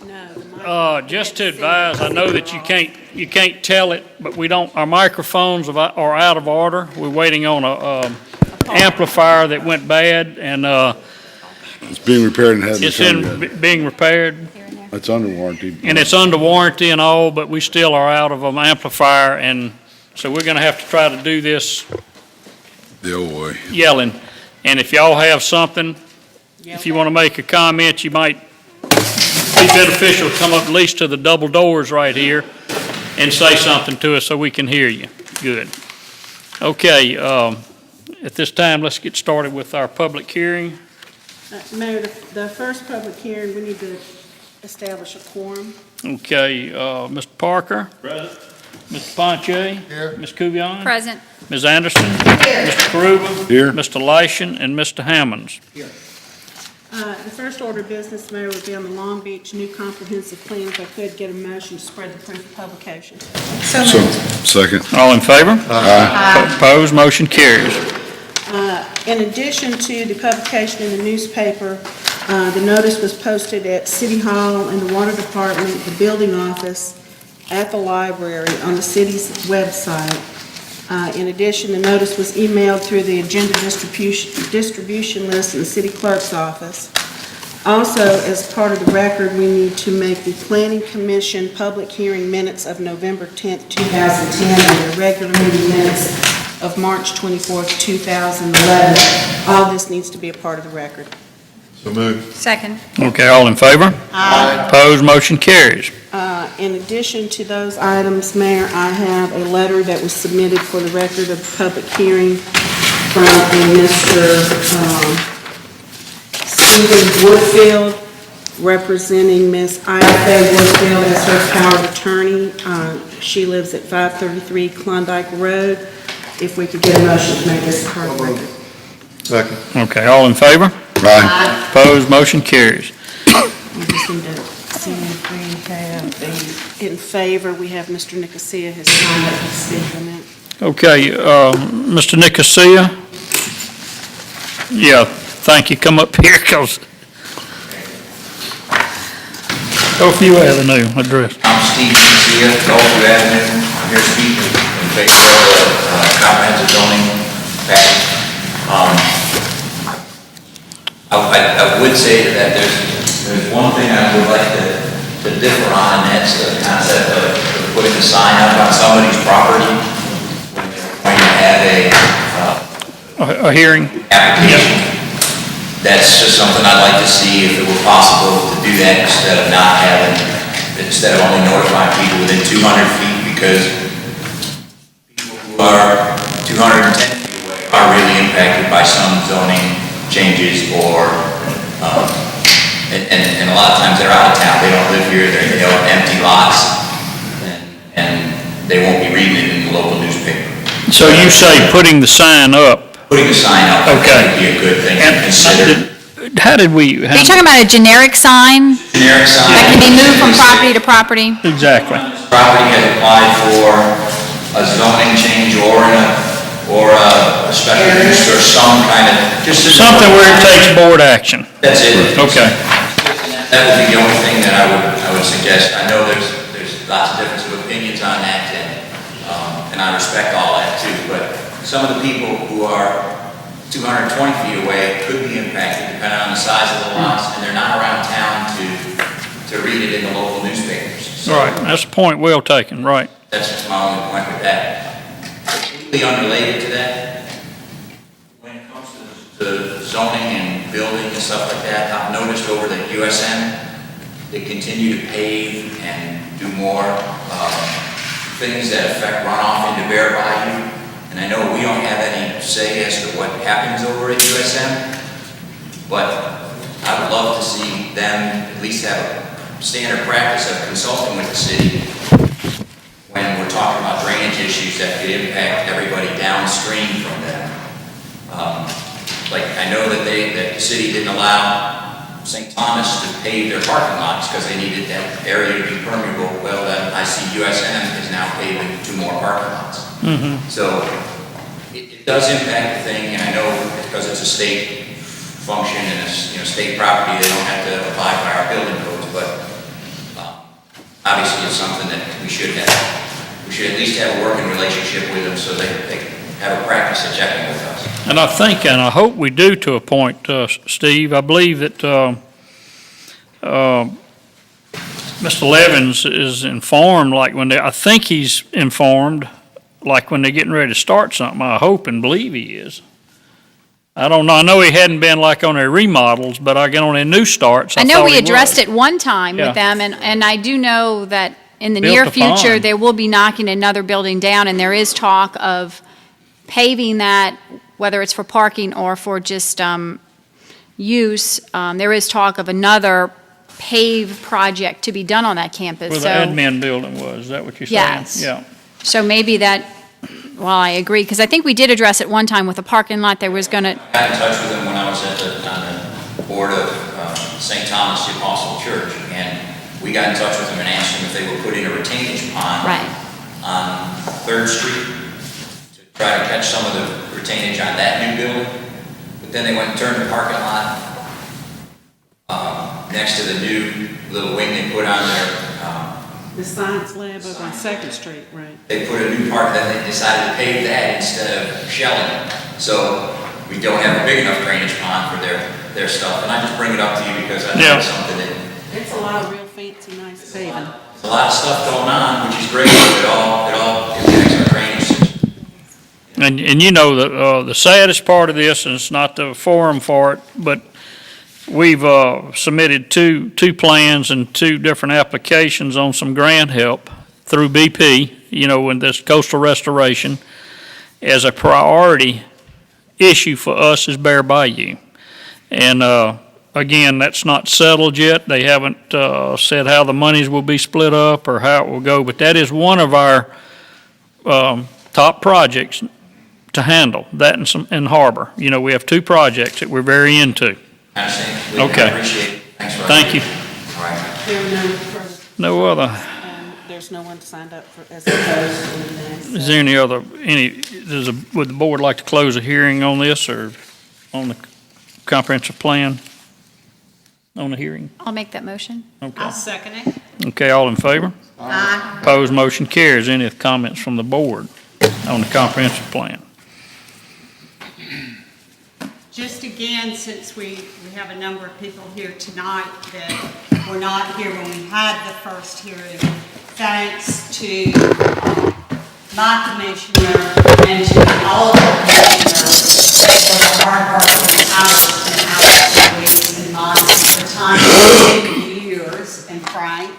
No. Just to advise, I know that you can't tell it, but our microphones are out of order. We're waiting on a amplifier that went bad, and It's being repaired and hasn't it's come yet. being repaired, It's under warranty. and it's under warranty and all, but we still are out of an amplifier, and so we're gonna have to try to do this The old way. yelling. And if y'all have something, if you want to make a comment, you might be beneficial to come up at least to the double doors right here and say something to us so we can hear you. Good. Okay, at this time, let's get started with our public hearing. Mayor, the first public hearing, we need to establish a quorum. Okay, Mr. Parker? Present. Mr. Ponche? Here. Ms. Kuvion? Present. Ms. Anderson? Here. Mr. Karuba? Here. Mr. Lyschen and Mr. Hammonds? The first order of business, Mayor, would be on the Long Beach new comprehensive plan. If I could get a motion to spread the print of publication. So, second. All in favor? Aye. Opposed, motion carries. In addition to the publication in the newspaper, the notice was posted at City Hall, in the Water Department, the building office, at the library, on the city's website. In addition, the notice was emailed through the agenda distribution list in the city clerk's office. Also, as part of the record, we need to make the Planning Commission public hearing minutes of November 10th, 2010, and the regular meeting minutes of March 24th, 2011. All this needs to be a part of the record. So moved. Second. Okay, all in favor? Aye. Opposed, motion carries. In addition to those items, Mayor, I have a letter that was submitted for the record of the public hearing from a Mr. Stephen Woodfield, representing Ms. Ida Woodfield as her power of attorney. She lives at 533 Klondike Road. If we could get a motion to make this part of the record. Second. Okay, all in favor? Aye. Opposed, motion carries. We just need to see if we have in favor. We have Mr. Nicosia has signed up to speak on that. Okay, Mr. Nicosia? Yeah, thank you. Come up here, because Gulfview Avenue address. I'm Steve Garcia, Gulfview Avenue. I'm here speaking in favor of the comprehensive zoning package. I would say that there's one thing I would like to differ on, and that's the concept of putting a sign up on somebody's property when you have A hearing? application. That's just something I'd like to see if it were possible to do that instead of only notifying people within 200 feet, because people who are 210 feet away are really impacted by some zoning changes or, and a lot of times they're out of town, they don't live here, they have empty lots, and they won't be reading it in the local newspaper. So you say putting the sign up? Putting a sign up Okay. would be a good thing to And consider. how did we? Are you talking about a generic sign Generic sign. that can be moved from property to property? Exactly. Property has applied for a zoning change or a special use or some kind of, just Something where it takes board action. That's it. Okay. That would be the only thing that I would suggest. I know there's lots of difference of opinions on that, and I respect all that too, but some of the people who are 220 feet away could be impacted depending on the size of the lots, and they're not around town to read it in the local newspapers. So Right, that's a point well taken, right. that's just my only point with that. Completely unrelated to that, when it comes to zoning and building and stuff like that, I've noticed over at USM, they continue to pave and do more things that affect runoff into Bear Bayou. And I know we don't have any say as to what happens over at USM, but I would love to see them at least have a standard practice of consulting with the city when we're talking about drainage issues that could impact everybody downstream from them. Like, I know that the city didn't allow St. Thomas to pave their parking lots because they needed that area to be permeable. Well, then I see USM is now paving 2 more parking lots. So it does impact the thing, and I know because it's a state function and it's state property, they don't have to abide by our building codes. But obviously it's something that we should have. We should at least have a working relationship with them so they have a practice of checking with us. And I think, and I hope we do to a point, Steve, I believe that Mr. Levins is informed, like when I think he's informed, like when they're getting ready to start something, I hope and believe he is. I don't know, I know he hadn't been like on their remodels, but I get on their new starts, I I know thought we he addressed was. it one time Yeah. with them, and I do know that in the Built near upon. future, they will be knocking another building down, and there is talk of paving that, whether it's for parking or for just use. There is talk of another pave project to be done on that campus. Where the So, admin building was, is that what you're saying? Yes. Yeah. so maybe that, well, I agree, because I think we did address it one time with a parking lot. There was going to, I got in touch with them when I was on the board of St. Thomas the Apostle Church, and we got in touch with them and asked them if they would put in a retainage pond right. on 3rd Street to try to catch some of the retainage on that new building. But then they went and turned the parking lot next to the new little wing they put on there. The science lab over on Second Street, right? They put a new park, then they decided to pave that instead of shelling it. So we don't have a big enough drainage pond for their stuff. And I just bring it up to you because I know Yeah. it's something that, It's a lot of real fancy, nice paving. there's a lot of stuff going on, which is great, but it all impacts our drainage system. And you know, the saddest part of this, and it's not the forum for it, but we've submitted two plans and 2 different applications on some grant help through BP, you know, in this coastal restoration, as a priority issue for us is Bear Bayou. And again, that's not settled yet. They haven't said how the monies will be split up or how it will go, but that is one of our top projects to handle, that and Harbor. You know, we have 2 projects that we're very into. I understand. Lee, Okay. I appreciate it. Thanks for. Thank you. All right. There are no further, No other, there's no one signed up for, as opposed to anything. is there any other, would the board like to close a hearing on this or on the comprehensive plan? On the hearing? I'll make that motion. Okay. second it. Okay, all in favor? Aye. Opposed, motion carries. Any comments from the board on the comprehensive plan? Just again, since we have a number of people here tonight that were not here when we had the first hearing, thanks to my commissioner and to all of the commissioners for the hard work and hours weeks and months, the time and years, and Frank,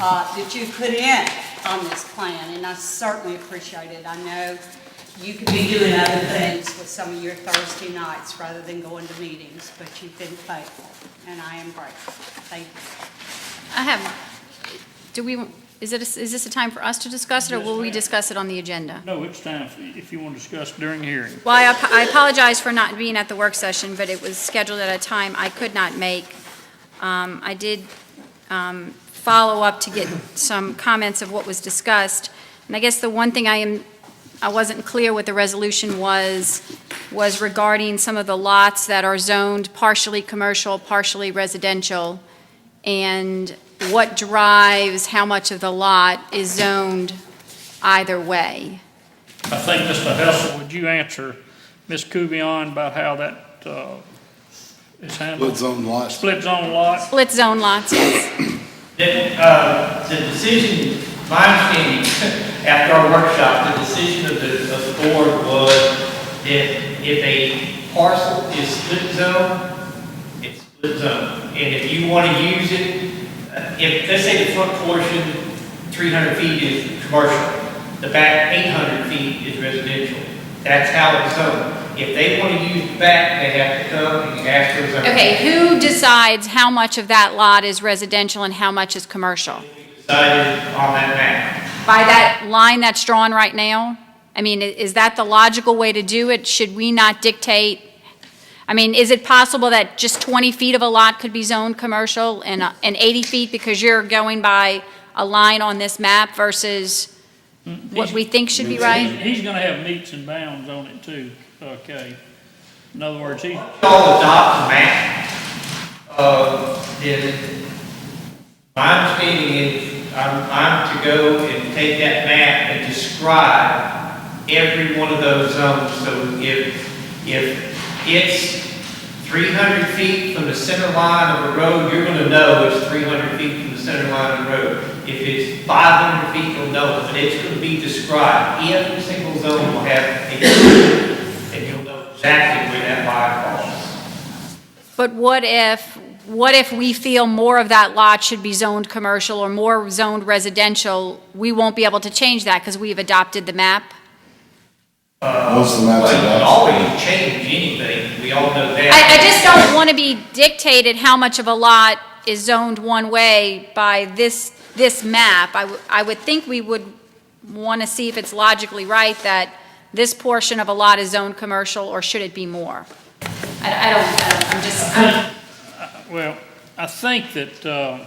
that you put in on this plan, and I certainly appreciate it. I know you could be doing other things with some of your Thursday nights rather than going to meetings, but you've been faithful, and I am grateful. Thank you. I have, is this a time for us to discuss it, or will we discuss it on the agenda? No, it's time if you want to discuss during the hearing. Well, I apologize for not being at the work session, but it was scheduled at a time I could not make. I did follow up to get some comments of what was discussed, and I guess the one thing I wasn't clear what the resolution was regarding some of the lots that are zoned partially commercial, partially residential, and what drives how much of the lot is zoned either way. I think, Mr. Hessel, would you answer Ms. Kuvion about how that is handled? Split zone lots. Split zone lot? Split zone lots, yes. The decision, my understanding, after our workshop, the decision of the board was that if a parcel is split zone, it's split zone. And if you want to use it, if, let's say the front portion, 300 feet is commercial, the back 800 feet is residential. That's how it's zoned. If they want to use the back, they have to come and ask for zone. Okay, who decides how much of that lot is residential and how much is commercial? Decided on that map. By that line that's drawn right now? I mean, is that the logical way to do it? Should we not dictate? I mean, is it possible that just 20 feet of a lot could be zoned commercial and 80 feet because you're going by a line on this map versus what we think should be right? He's going to have meets and bounds on it too, okay? In other words, he, Y'all adopt the map, then my understanding is, I'm to go and take that map and describe every one of those zones. So if it's 300 feet from the center line of a road, you're going to know it's 300 feet from the center line of the road. If it's 500 feet, you'll know, but it's going to be described. Every single zone will have a description, and you'll know exactly where that line crosses. But what if we feel more of that lot should be zoned commercial or more zoned residential? We won't be able to change that because we've adopted the map? Most of the maps Well, you are can adopted. always change anything, we all know that. I just don't want to be dictated how much of a lot is zoned one way by this map. I would think we would want to see if it's logically right that this portion of a lot is zoned commercial, or should it be more? Well, I think that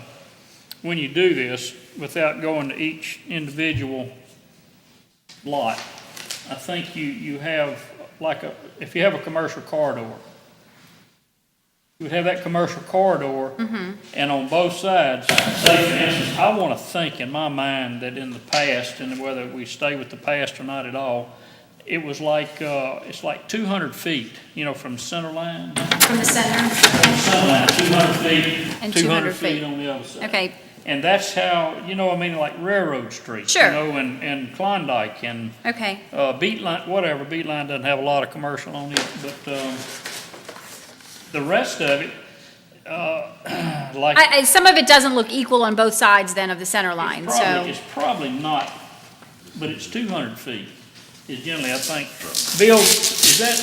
when you do this, without going to each individual lot, I think you have, like if you have a commercial corridor, you would have that commercial corridor, and on both sides, say for instance, I want to think in my mind that in the past, and whether we stay with the past or not at all, it was like, it's like 200 feet, from the center line. From the center? Center line, 200 feet. And 200 feet feet. on the other side. Okay, And that's how, like Railroad Street. Sure. And Klondike and okay. Beatline, whatever. Beatline doesn't have a lot of commercial on it, but the rest of it, like. Some of it doesn't look equal on both sides then of the center line, so. It's probably not, but it's 200 feet is generally, I think. Bill, does that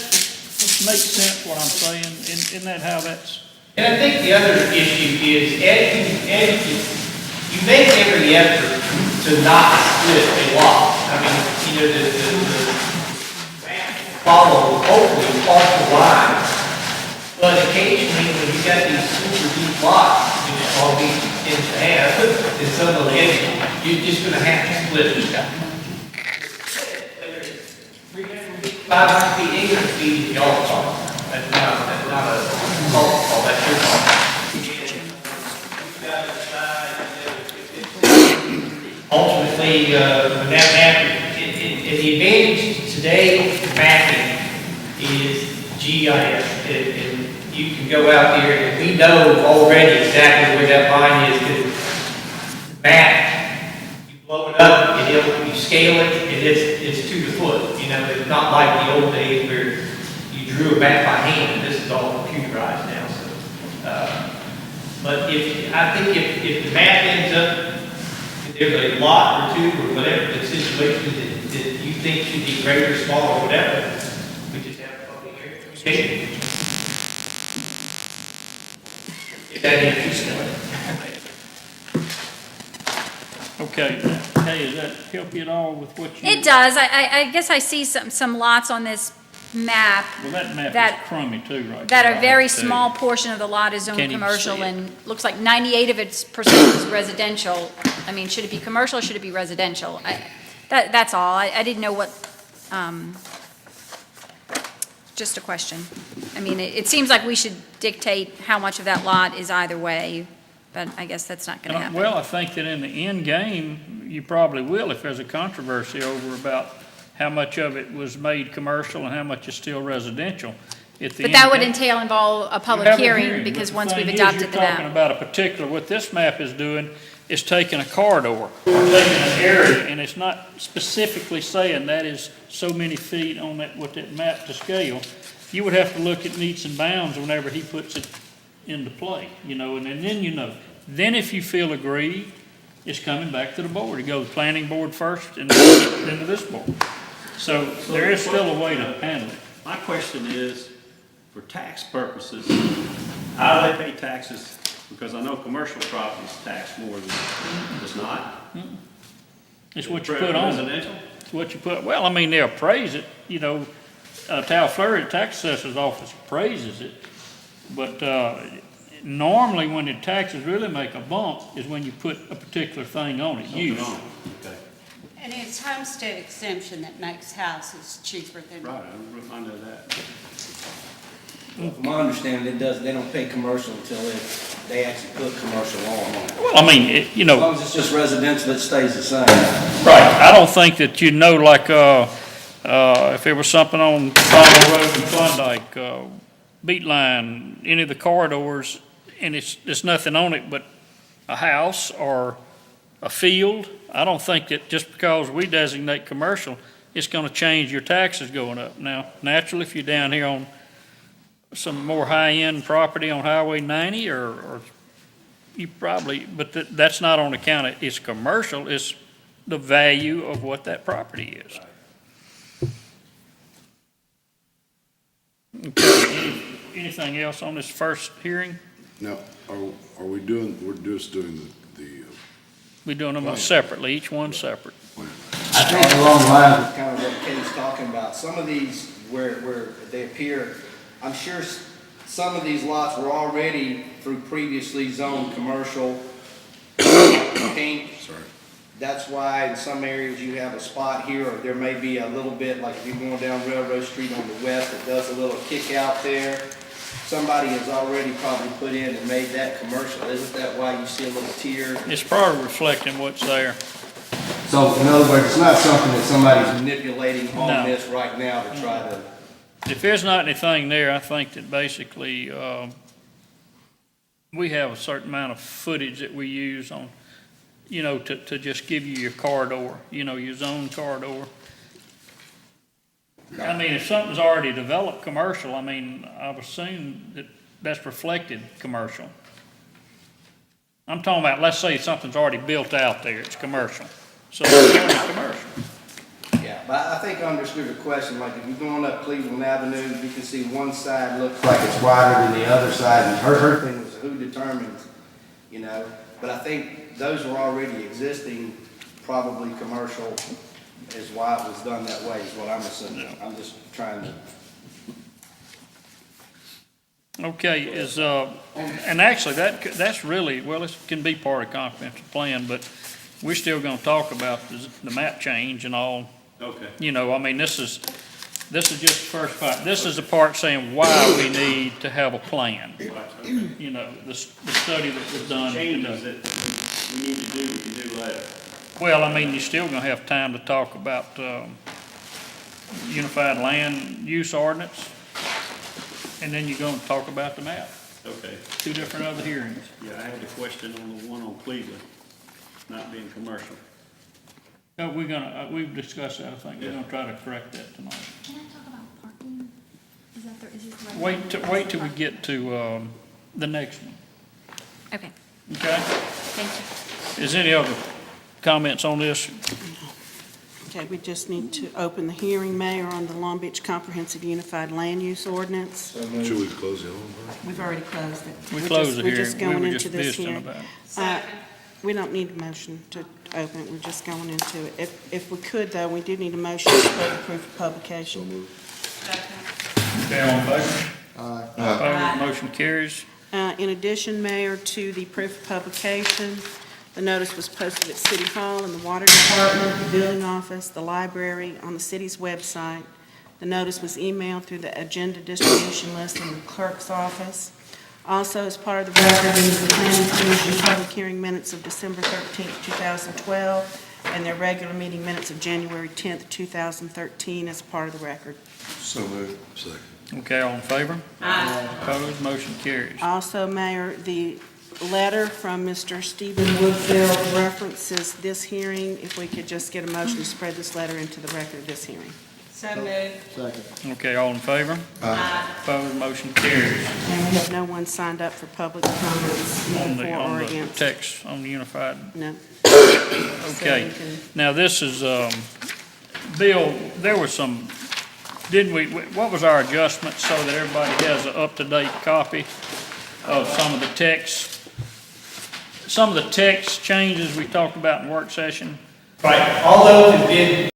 make sense what I'm saying? Isn't that how that's? And I think the other issue is, Ed, you make every effort to not split a lot. I mean, the follow, hopefully, partial lines. But occasionally, when you got these super deep lots, all these inch and a half, and some of the edges, you're just gonna have to split it. 500 feet, 800 feet is y'all's fault. That's not a fault, that's your fault. Ultimately, when that map, the advantage today of mapping is GIS. And you can go out there and we know already exactly where that line is, because map, you blow it up, and you scale it, and it's to the foot. It's not like the old days where you drew a map by hand. This is all computerized now. So, but I think if the map ends up, if there's a lot or two or whatever the situation that you think should be greater or smaller or whatever, we just have a public hearing. If that interests you. Okay, hey, does that help you at all with what you? It does. I guess I see some lots on this map Well, that map that- is crummy too, right? that there, are very I have to tell you. small portion of the lot is zoned Can't even commercial, see it. and looks like 98 of its percent is residential. I mean, should it be commercial or should it be residential? That's all. I didn't know what, just a question. I mean, it seems like we should dictate how much of that lot is either way, but I guess that's not gonna happen. Well, I think that in the end game, you probably will if there's a controversy over about how much of it was made commercial and how much is still residential. But that would involve a public Have a hearing, because but once the we've thing is, adopted the You're talking map. about a particular, what this map is doing is taking a corridor, or taking an area, and it's not specifically saying that is so many feet on that, with that map to scale. You would have to look at meets and bounds whenever he puts it into play, and then Then if you feel aggrieved, it's coming back to the board. You go to the planning board first and then to this board. So there is still a way to handle it. My question is, for tax purposes, how do they pay taxes? Because I know commercial properties tax more than, does not. It's what you put on it. Residential? It's what you put, well, I mean, they appraise it, Tallahassee Tax Assessor's Office appraises it. But, normally when the taxes really make a bump is when you put a particular thing on it, use. Okay, And it's homestead exemption that makes houses cheaper than. right, I know that. From my understanding, they don't pay commercial until it's they actually put commercial on it. Well, I mean, As you know. long as it's just residential, it stays the same. Right, I don't think that you know, like, if there was something on Congo Road and Klondike, Beat Line, any of the corridors, and there's nothing on it but a house or a field, I don't think that just because we designate commercial, it's gonna change your taxes going up. Now, naturally, if you're down here on some more high-end property on Highway 90, or you probably, but that's not on account of, it's commercial, it's the value of what that property is. Okay, anything else on this first hearing? Now, are we doing, we're just doing the We're doing them separately, each one separate. I think along the lines of kind of what Kenny's talking about, some of these where they appear, I'm sure some of these lots were already through previously zoned commercial, pink. Sorry. That's why in some areas you have a spot here, or there may be a little bit, like if you're going down Railroad Street on the west, it does a little kick out there. Somebody has already probably put in and made that commercial. Isn't that why you see a little tier? It's probably reflecting what's there. So in other words, it's not something that somebody's manipulating on No. this right now to try to. If there's not anything there, I think that basically, we have a certain amount of footage that we use on, you know, to just give you your corridor, you know, your zone corridor. I mean, if something's already developed commercial, I mean, I've assumed that that's reflected commercial. I'm talking about, let's say something's already built out there, it's commercial. So it's already commercial. Yeah, but I think I understood the question, like if you're going up Cleveland Avenue, you can see one side looks like it's wider than the other side, and her thing was who determines, you know? But I think those were already existing, probably commercial, is why it was done that way, is what I'm assuming. I'm just trying to. Okay, and actually, that's really, well, it can be part of comprehensive plan, but we're still gonna talk about the map change and all. Okay. You know, I mean, this is just the first part. This is the part saying why we need to have a plan. You know, the study that was done. Changes that we need to do, we can do later. Well, I mean, you're still gonna have time to talk about, unified land use ordinance, and then you're gonna talk about the map. Okay. Two different other hearings. Yeah, I had a question on the one on Cleveland, not being commercial. No, we've discussed that, I think. We're gonna try to correct that tonight. Can I talk about parking? Is this the right? Wait till we get to, the next one, Okay, okay? thank you. Is there any other comments on this? Okay, we just need to open the hearing, Mayor, on the Long Beach Comprehensive Unified Land Use Ordinance. Should we close the other one? We've already closed it. We We're closed just- the We're just hearing. We going were into just this visiting hearing. about it. We don't need a motion to open it, we're just going into it. If we could, though, we do need a motion to spread the proof of publication. Okay, all in favor? Opposed, motion carries. In addition, Mayor, to the proof of publication, the notice was posted at City Hall, in the Water Department, the Building Office, the library, on the city's website. The notice was emailed through the agenda distribution list in the clerk's office. Also, as part of the record, is the Planning Commission public hearing minutes of December 13th, 2012, and their regular meeting minutes of January 10th, 2013, as part of the record. So moved. Second. Okay, all in favor? Opposed, motion carries. Also, Mayor, the letter from Mr. Stephen Woodfield references this hearing. If we could just get a motion to spread this letter into the record of this hearing. So moved. Okay, all in favor? Opposed, motion carries. And we have no one signed up for public comments, On either the, for or on the against. text, on the unified. No. Okay, So you now this is, Bill, there was some, didn't we, what was our adjustment so that everybody has an up-to-date copy of some of the text? Some of the text changes we talked about in work session? Right, all those have been